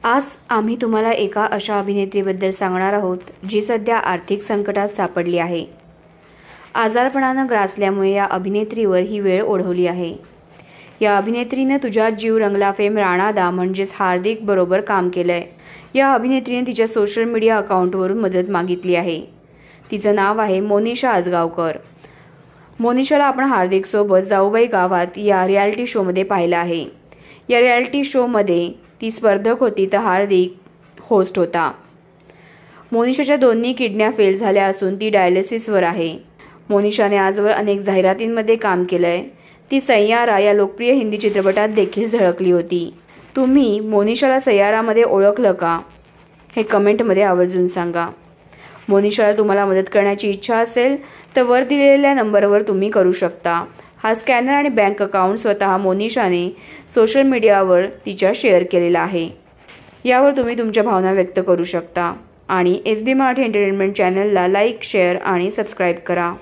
आज आम्ही तुम्हाला एका अशा अभिनेत्रीबद्दल सांगणार आहोत जी सध्या आर्थिक संकटात सापडली आहे। आजारपणानं ग्रासल्यामुळे या अभिनेत्रीवर ही वेळ ओढवली आहे। या अभिनेत्रीने तुझ्यात जीव रंगला फेम राणादा म्हणजेच हार्दिक बरोबर काम केलंय। या अभिनेत्रीने तिच्या सोशल मीडिया अकाउंटवरून मदत मागितली आहे। तिचं नाव आहे मोनिशा आजगावकर। मोनिशाला आपण हार्दिक सोबत जाऊबाई गावात या रियालिटी शोमध्ये पाहिलं आहे। या रियालिटी शोमध्ये ती स्पर्धक होती तर हार्दिक होस्ट होता। मोनिशाच्या दोन्ही किडन्या फेल झाल्या असून ती डायलिसिसवर आहे। मोनिशाने आजवर अनेक जाहिरातींमध्ये काम केलंय। ती सैयारा या लोकप्रिय हिंदी चित्रपटात देखील झळकली होती। तुम्ही मोनिशाला सैयारामध्ये ओळखलं का? हे कमेंटमध्ये आवर्जून सांगा। मोनिशाला तुम्हाला मदत करण्याची इच्छा असेल तर वर दिलेल्या नंबरवर तुम्ही करू शकता। हा स्कॅनर आणि बँक अकाउंट स्वतः मोनिशाने सोशल मीडियावर तिच्या शेअर केलेला आहे। यावर तुम्ही तुमच्या भावना व्यक्त करू शकता आणि SB मराठी एंटरटेनमेंट चॅनलला लाईक, शेअर आणि सबस्क्राईब करा।